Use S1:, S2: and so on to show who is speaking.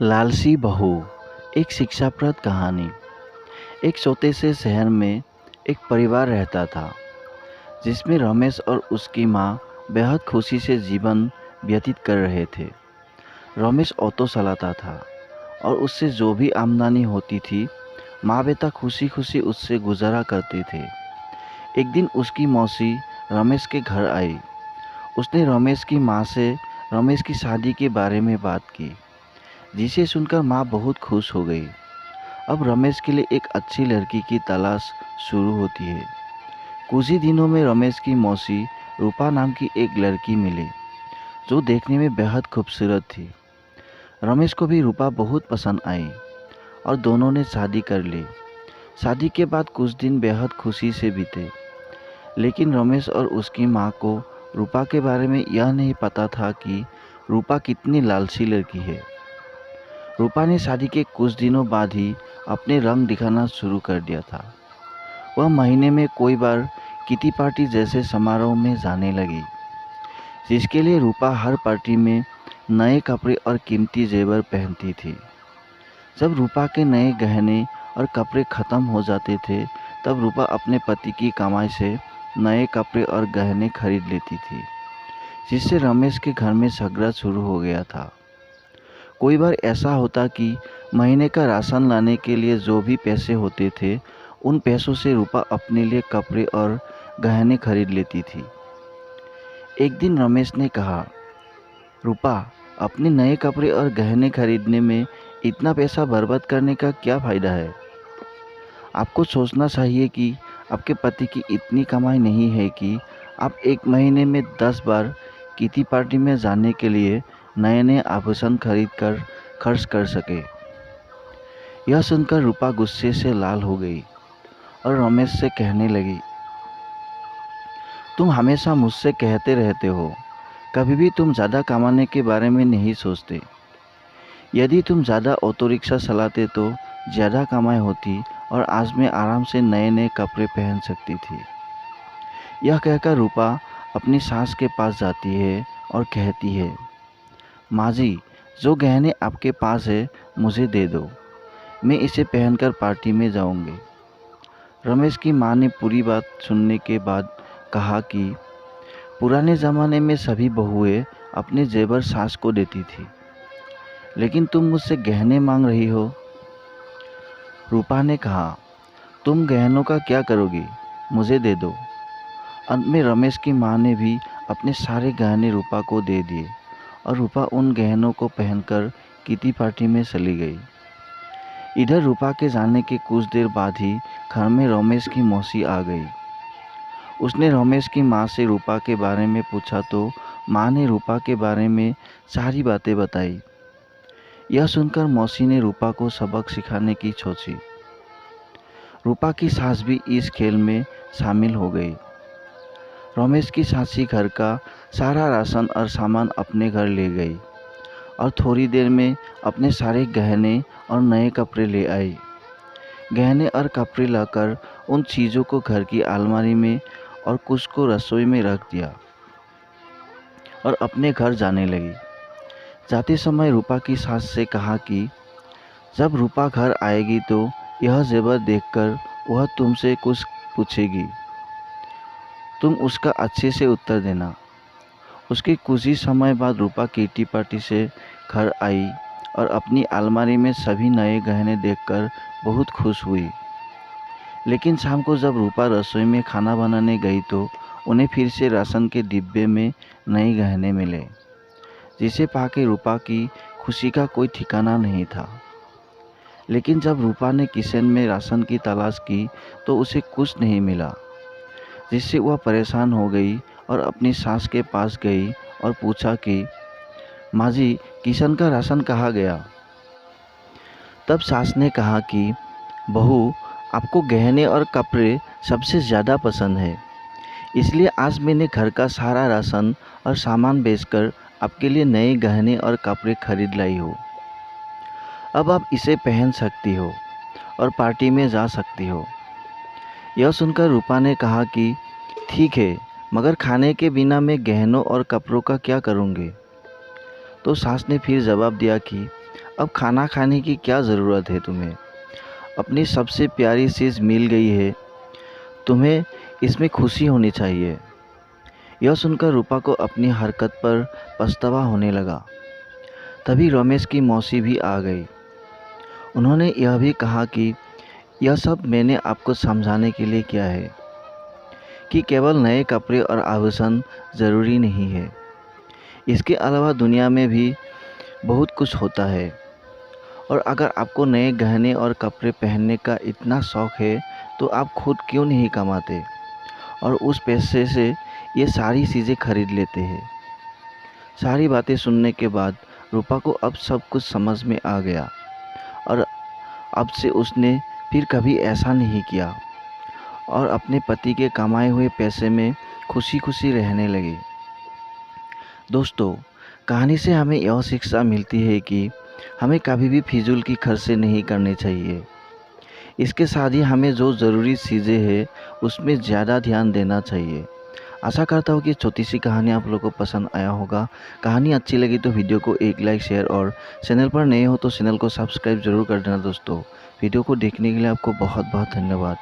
S1: लालची बहू। एक शिक्षाप्रद कहानी। एक छोटे से शहर में एक परिवार रहता था जिसमें रमेश और उसकी माँ बेहद खुशी से जीवन व्यतीत कर रहे थे। रमेश ऑटो चलाता था और उससे जो भी आमदनी होती थी माँ बेटा खुशी खुशी उससे गुजारा करते थे। एक दिन उसकी मौसी रमेश के घर आई। उसने रमेश की माँ से रमेश की शादी के बारे में बात की, जिसे सुनकर माँ बहुत खुश हो गई। अब रमेश के लिए एक अच्छी लड़की की तलाश शुरू होती है। कुछ ही दिनों में रमेश की मौसी रूपा नाम की एक लड़की मिली जो देखने में बेहद खूबसूरत थी। रमेश को भी रूपा बहुत पसंद आई और दोनों ने शादी कर ली। शादी के बाद कुछ दिन बेहद खुशी से बीते, लेकिन रमेश और उसकी माँ को रूपा के बारे में यह नहीं पता था कि रूपा कितनी लालची लड़की है। रूपा ने शादी के कुछ दिनों बाद ही अपने रंग दिखाना शुरू कर दिया था। वह महीने में कोई बार किटी पार्टी जैसे समारोह में जाने लगी, जिसके लिए रूपा हर पार्टी में नए कपड़े और कीमती जेवर पहनती थी। जब रूपा के नए गहने और कपड़े खत्म हो जाते थे तब रूपा अपने पति की कमाई से नए कपड़े और गहने खरीद लेती थी, जिससे रमेश के घर में झगड़ा शुरू हो गया था। कोई बार ऐसा होता कि महीने का राशन लाने के लिए जो भी पैसे होते थे उन पैसों से रूपा अपने लिए कपड़े और गहने खरीद लेती थी। एक दिन रमेश ने कहा, रूपा, अपने नए कपड़े और गहने खरीदने में इतना पैसा बर्बाद करने का क्या फ़ायदा है? आपको सोचना चाहिए कि आपके पति की इतनी कमाई नहीं है कि आप एक महीने में 10 बार किटी पार्टी में जाने के लिए नए नए आभूषण खरीद कर खर्च कर सके। यह सुनकर रूपा गुस्से से लाल हो गई और रमेश से कहने लगी, तुम हमेशा मुझसे कहते रहते हो, कभी भी तुम ज़्यादा कमाने के बारे में नहीं सोचते। यदि तुम ज़्यादा ऑटो रिक्शा चलाते तो ज़्यादा कमाई होती और आज मैं आराम से नए नए कपड़े पहन सकती थी। यह कहकर रूपा अपनी सास के पास जाती है और कहती है, माँ जी, जो गहने आपके पास है मुझे दे दो, मैं इसे पहनकर पार्टी में जाऊंगी। रमेश की माँ ने पूरी बात सुनने के बाद कहा कि पुराने ज़माने में सभी बहुएं अपने जेवर सास को देती थी, लेकिन तुम मुझसे गहने मांग रही हो। रूपा ने कहा, तुम गहनों का क्या करोगी, मुझे दे दो। अंत में रमेश की माँ ने भी अपने सारे गहने रूपा को दे दिए और रूपा उन गहनों को पहनकर किटी पार्टी में चली गई। इधर रूपा के जाने के कुछ देर बाद ही घर में रमेश की मौसी आ गई। उसने रमेश की माँ से रूपा के बारे में पूछा तो माँ ने रूपा के बारे में सारी बातें बताई। यह सुनकर मौसी ने रूपा को सबक सिखाने की सोची। रूपा की सास भी इस खेल में शामिल हो गई। रमेश की सासी घर का सारा राशन और सामान अपने घर ले गई और थोड़ी देर में अपने सारे गहने और नए कपड़े ले आई। गहने और कपड़े लाकर उन चीज़ों को घर की अलमारी में और कुछ को रसोई में रख दिया और अपने घर जाने लगी। जाते समय रूपा की सास से कहा कि जब रूपा घर आएगी तो यह जेवर देखकर वह तुमसे कुछ पूछेगी, तुम उसका अच्छे से उत्तर देना। उसके कुछ ही समय बाद रूपा किटी पार्टी से घर आई और अपनी अलमारी में सभी नए गहने देखकर बहुत खुश हुई। लेकिन शाम को जब रूपा रसोई में खाना बनाने गई तो उन्हें फिर से राशन के डिब्बे में नए गहने मिले, जिसे पाके रूपा की खुशी का कोई ठिकाना नहीं था। लेकिन जब रूपा ने किचन में राशन की तलाश की तो उसे कुछ नहीं मिला, जिससे वह परेशान हो गई और अपनी सास के पास गई और पूछा कि माँ जी, किचन का राशन कहाँ गया? तब सास ने कहा कि बहू, आपको गहने और कपड़े सबसे ज़्यादा पसंद है, इसलिए आज मैंने घर का सारा राशन और सामान बेचकर आपके लिए नए गहने और कपड़े खरीद लाई हूँ। अब आप इसे पहन सकती हो और पार्टी में जा सकती हो। यह सुनकर रूपा ने कहा कि ठीक है, मगर खाने के बिना मैं गहनों और कपड़ों का क्या करूँगी? तो सास ने फिर जवाब दिया कि अब खाना खाने की क्या ज़रूरत है तुम्हें? अपनी सबसे प्यारी चीज़ मिल गई है, तुम्हें इसमें खुशी होनी चाहिए। यह सुनकर रूपा को अपनी हरकत पर पछतावा होने लगा। तभी रमेश की मौसी भी आ गई। उन्होंने यह भी कहा कि यह सब मैंने आपको समझाने के लिए किया है कि केवल नए कपड़े और आभूषण ज़रूरी नहीं है। इसके अलावा दुनिया में भी बहुत कुछ होता है, और अगर आपको नए गहने और कपड़े पहनने का इतना शौक़ है तो आप खुद क्यों नहीं कमाते और उस पैसे से ये सारी चीज़ें खरीद लेते हैं। सारी बातें सुनने के बाद रूपा को अब सब कुछ समझ में आ गया, और अब से उसने फिर कभी ऐसा नहीं किया और अपने पति के कमाए हुए पैसे में खुशी खुशी रहने लगी। दोस्तों, कहानी से हमें यह शिक्षा मिलती है कि हमें कभी भी फिजूल की खर्चे नहीं करनी चाहिए। इसके साथ ही हमें जो ज़रूरी चीज़ें हैं उसमें ज़्यादा ध्यान देना चाहिए। आशा करता हूँ कि छोटी सी कहानी आप लोगों को पसंद आया होगा। कहानी अच्छी लगी तो वीडियो को एक लाइक, शेयर और चैनल पर नए हो तो चैनल को सब्सक्राइब ज़रूर कर देना दोस्तों। वीडियो को देखने के लिए आपको बहुत बहुत धन्यवाद।